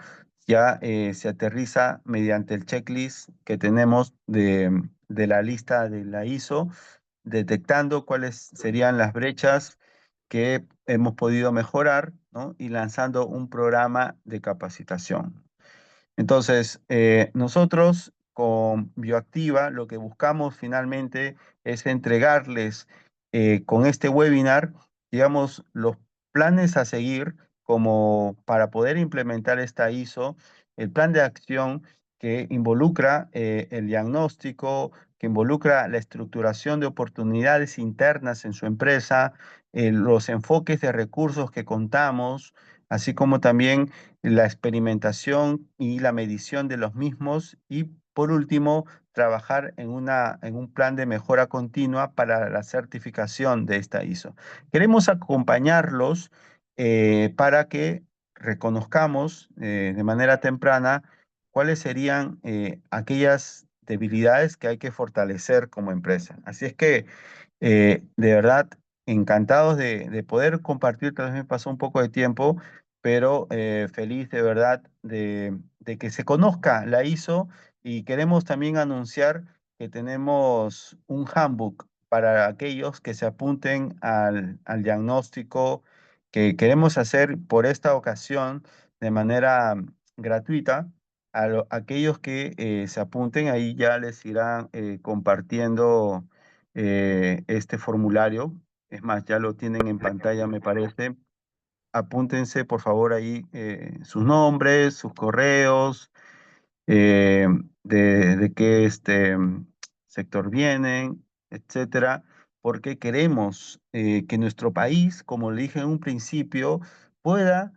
ya se aterriza mediante el checklist que tenemos de la lista de la ISO, detectando cuáles serían las brechas que hemos podido mejorar, ¿no? Y lanzando un programa de capacitación. Entonces, nosotros con Bioactiva lo que buscamos finalmente es entregarles con este webinar, digamos, los planes a seguir como para poder implementar esta ISO, el plan de acción que involucra el diagnóstico, que involucra la estructuración de oportunidades internas en su empresa, los enfoques de recursos que contamos, así como también la experimentación y la medición de los mismos y, por último, trabajar en un plan de mejora continua para la certificación de esta ISO. Queremos acompañarlos para que reconozcamos de manera temprana cuáles serían aquellas debilidades que hay que fortalecer como empresa. Así es que, de verdad, encantados de poder compartir, tal vez me pasó un poco de tiempo, pero feliz de verdad de que se conozca la ISO y queremos también anunciar que tenemos un handbook para aquellos que se apunten al diagnóstico que queremos hacer por esta ocasión de manera gratuita. Aquellos que se apunten, ahí ya les irán compartiendo este formulario. Es más, ya lo tienen en pantalla, me parece. Apúntense, por favor, ahí sus nombres, sus correos, eh, de qué sector vienen, etcétera, porque queremos que nuestro país, como le dije en un principio, pueda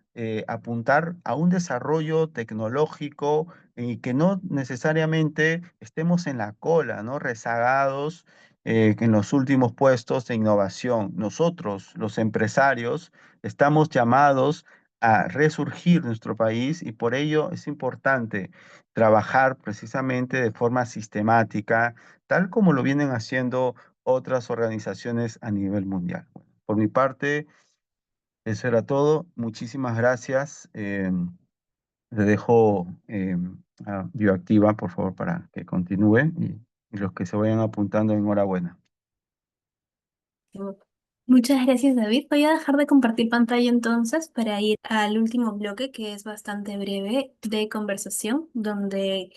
apuntar a un desarrollo tecnológico y que no necesariamente estemos en la cola, ¿no? Rezagados en los últimos puestos de innovación. Nosotros, los empresarios, estamos llamados a resurgir nuestro país y por ello es importante trabajar precisamente de forma sistemática, tal como lo vienen haciendo otras organizaciones a nivel mundial. Bueno, por mi parte, eso era todo. Muchísimas gracias. Le dejo a Bioactiva, por favor, para que continúe y los que se vayan apuntando, enhorabuena. Muchas gracias, David. Voy a dejar de compartir pantalla entonces para ir al último bloque que es bastante breve de conversación, donde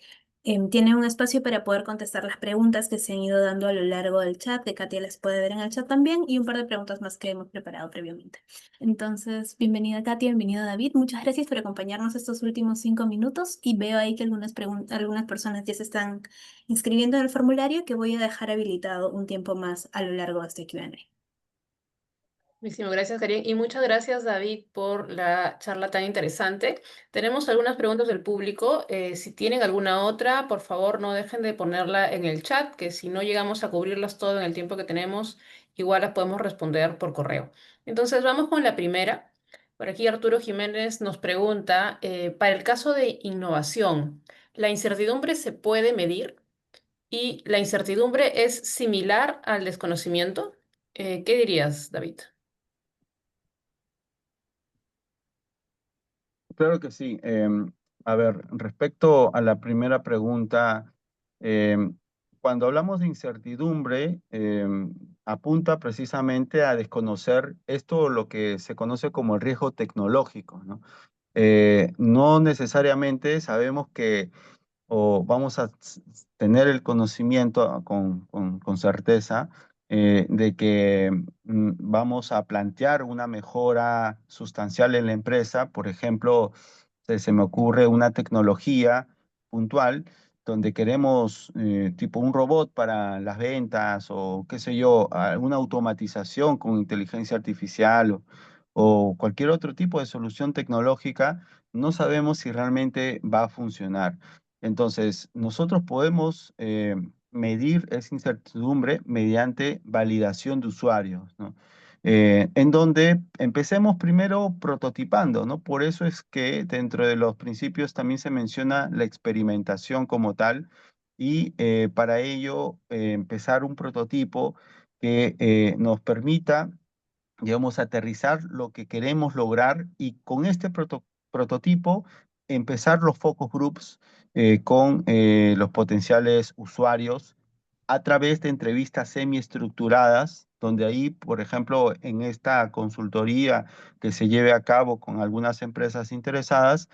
tiene un espacio para poder contestar las preguntas que se han ido dando a lo largo del chat, que Katia las puede ver en el chat también, y un par de preguntas más que hemos preparado previamente. Entonces, bienvenida Katia, bienvenido David. Muchas gracias por acompañarnos estos últimos 5 minutos y veo ahí que algunas personas ya se están inscribiendo en el formulario que voy a dejar habilitado un tiempo más a lo largo de este Q&A. Muchísimas gracias, Karin. Y muchas gracias, David, por la charla tan interesante. Tenemos algunas preguntas del público. Si tienen alguna otra, por favor, no dejen de ponerla en el chat, que si no llegamos a cubrirlas todo en el tiempo que tenemos, igual las podemos responder por correo. Entonces, vamos con la primera. Por aquí Arturo Jiménez nos pregunta, para el caso de innovación, ¿la incertidumbre se puede medir? ¿Y la incertidumbre es similar al desconocimiento? ¿Qué dirías, David? Claro que sí. A ver, respecto a la primera pregunta, em, cuando hablamos de incertidumbre, apunta precisamente a desconocer esto, lo que se conoce como el riesgo tecnológico, ¿no? No necesariamente sabemos que o vamos a tener el conocimiento con certeza de que vamos a plantear una mejora sustancial en la empresa. Por ejemplo, se me ocurre una tecnología puntual donde queremos tipo un robot para las ventas o qué sé yo, alguna automatización con inteligencia artificial o cualquier otro tipo de solución tecnológica, no sabemos si realmente va a funcionar. Entonces, nosotros podemos medir esa incertidumbre mediante validación de usuarios, ¿no? En donde empecemos primero prototipando, ¿no? Por eso es que dentro de los principios también se menciona la experimentación como tal y para ello empezar un prototipo que nos permita, digamos, aterrizar lo que queremos lograr y con este prototipo empezar los focus groups con los potenciales usuarios a través de entrevistas semiestructuradas, donde ahí, por ejemplo, en esta consultoría que se lleve a cabo con algunas empresas interesadas,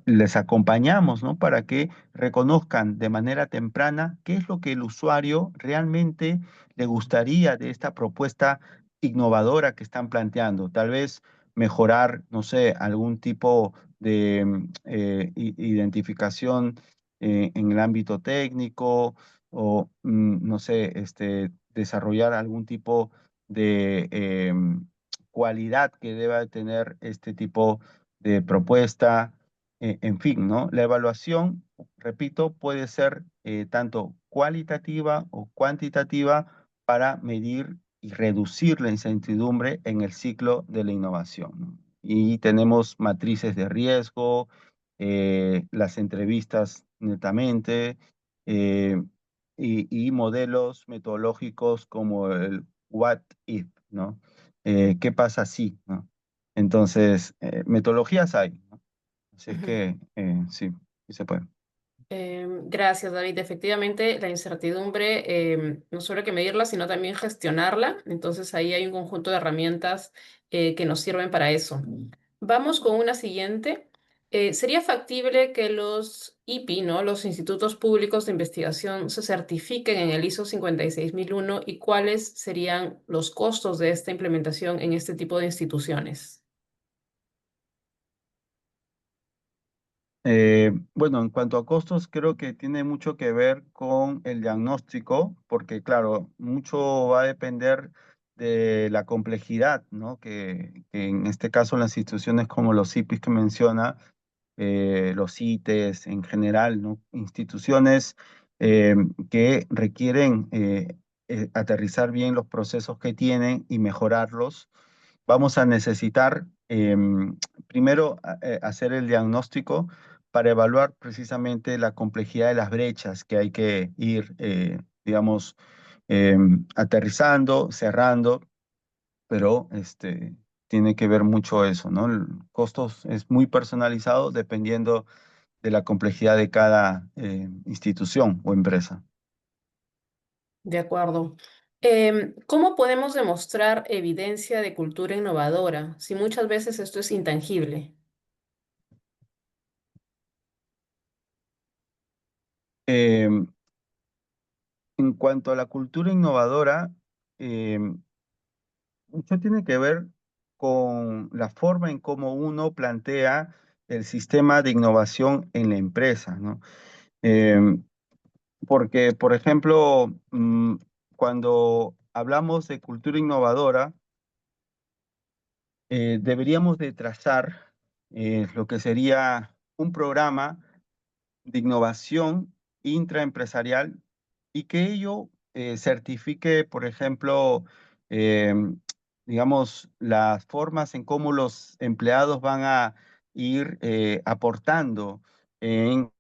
les acompañamos, ¿no? Para que reconozcan de manera temprana qué es lo que el usuario realmente le gustaría de esta propuesta innovadora que están planteando. Tal vez mejorar, no sé, algún tipo de identificación en el ámbito técnico o, no sé, desarrollar algún tipo de cualidad que deba tener este tipo de propuesta. En fin, ¿no? La evaluación, repito, puede ser tanto cualitativa o cuantitativa para medir y reducir la incertidumbre en el ciclo de la innovación, ¿no? Y tenemos matrices de riesgo, las entrevistas netamente, eh, y modelos metodológicos como el What If, ¿no? ¿Qué pasa si, ¿no? Entonces, metodologías hay, ¿no? Así es Ujú. que sí, sí se puede. Gracias, David. Efectivamente, la incertidumbre no solo hay que medirla, sino también gestionarla. Entonces, ahí hay un conjunto de herramientas que nos sirven para eso. Vamos con una siguiente. ¿Sería factible que los IPI, ¿no? Los Institutos Públicos de Investigación, se certifiquen en el ISO 56001 y cuáles serían los costos de esta implementación en este tipo de instituciones? Bueno, en cuanto a costos, creo que tiene mucho que ver con el diagnóstico, porque claro, mucho va a depender de la complejidad, ¿no? Que en este caso las instituciones como los IPIs que menciona, los CITES en general, ¿no? Instituciones eh, que requieren aterrizar bien los procesos que tienen y mejorarlos. Vamos a necesitar primero hacer el diagnóstico para evaluar precisamente la complejidad de las brechas que hay que ir, digamos, aterrizando, cerrando, pero tiene que ver mucho eso, ¿no? El costos es muy personalizado dependiendo de la complejidad de cada institución o empresa. De acuerdo. ¿Cómo podemos demostrar evidencia de cultura innovadora si muchas veces esto es intangible? Em, en cuanto a la cultura innovadora, mucho tiene que ver con la forma en cómo uno plantea el sistema de innovación en la empresa, ¿no? Em, Porque, por ejemplo, cuando hablamos de cultura innovadora, deberíamos de trazar lo que sería un programa de innovación intraempresarial y que ello certifique, por ejemplo, em, digamos, las formas en cómo los empleados van a ir aportando en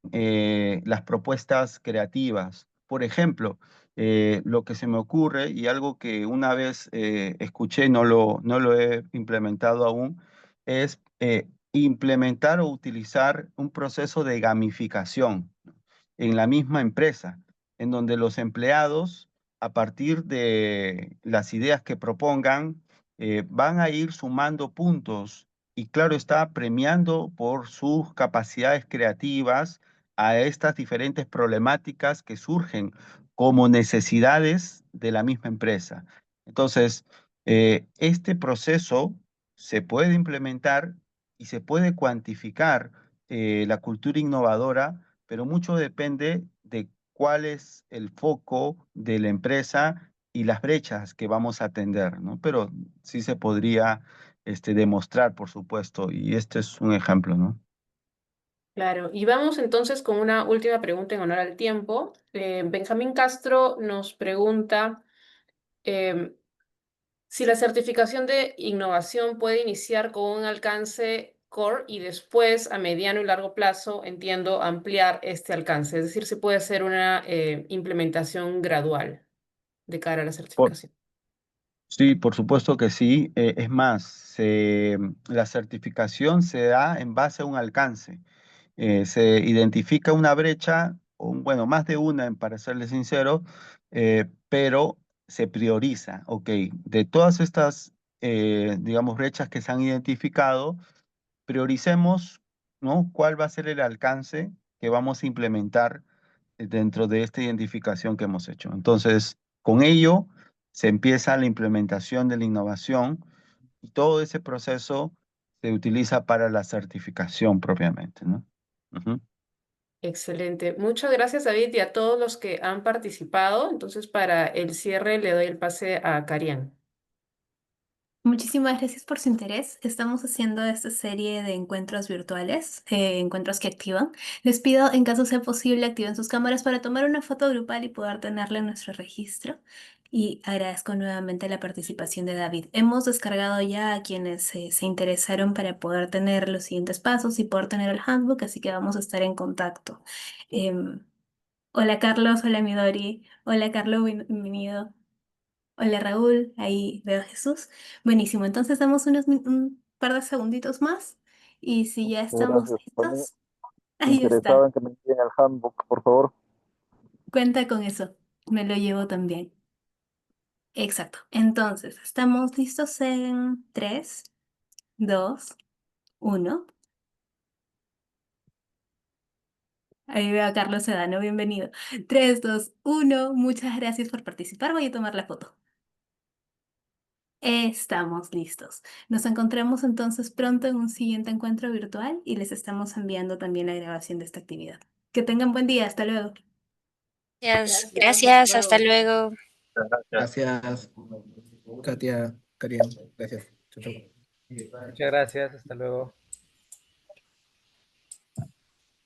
las propuestas creativas. Por ejemplo, lo que se me ocurre y algo que una vez escuché, no lo he implementado aún, es implementar o utilizar un proceso de gamificación, ¿no? En la misma empresa, en donde los empleados, a partir de las ideas que propongan, van a ir sumando puntos y claro está, premiando por sus capacidades creativas a estas diferentes problemáticas que surgen como necesidades de la misma empresa. Entonces, este proceso se puede implementar y se puede cuantificar la cultura innovadora, pero mucho depende de cuál es el foco de la empresa y las brechas que vamos a atender, ¿no? Pero sí se podría demostrar, por supuesto, y este es un ejemplo, ¿no? Claro, y vamos entonces con una última pregunta en honor al tiempo. Benjamín Castro nos pregunta em, si la certificación de innovación puede iniciar con un alcance core y después a mediano y largo plazo, entiendo, ampliar este alcance. Es decir, si puede ser una implementación gradual de cara a la Por- certificación. sí, por supuesto que sí. Es más, la certificación se da en base a un alcance. Se identifica una brecha, o bueno, más de una, para serle sincero, pero se prioriza, ok, de todas estas, digamos, brechas que se han identificado, prioricemos, ¿no? ¿Cuál va a ser el alcance que vamos a implementar dentro de esta identificación que hemos hecho? Entonces, con ello se empieza la implementación de la innovación y todo ese proceso se utiliza para la certificación propiamente, ¿no? Ujú. Excelente. Muchas gracias, David, y a todos los que han participado. Entonces, para el cierre, le doy el pase a Karian. Muchísimas gracias por su interés. Estamos haciendo esta serie de encuentros virtuales, encuentros que activan. Les pido, en caso sea posible, activen sus cámaras para tomar una foto grupal y poder tenerla en nuestro registro. Y agradezco nuevamente la participación de David. Hemos descargado ya a quienes se interesaron para poder tener los siguientes pasos y poder tener el handbook, así que vamos a estar en contacto. Em, Hola Carlos, hola Midori, hola Carlos, bienvenido. Hola Raúl, ahí veo a Jesús. Buenísimo, entonces damos un par de segunditos más y si ya estamos Gracias. También listos, ahí interesado está. en que me envíen el handbook, por favor. Cuenta con eso, me lo llevo también. Exacto, entonces estamos listos en 3, 2, 1. Ahí veo a Carlos Sedano, bienvenido. 3, 2, 1. Muchas gracias por participar, voy a tomar la foto. Estamos listos. Nos encontramos entonces pronto en un siguiente encuentro virtual y les estamos enviando también la grabación de esta actividad. Que tengan buen día. Hasta luego. Gracias, Gracias, hasta gracias, hasta luego. luego. Gracias, Katia, Karian. Gracias. Chau, chau. Muchas gracias, hasta luego.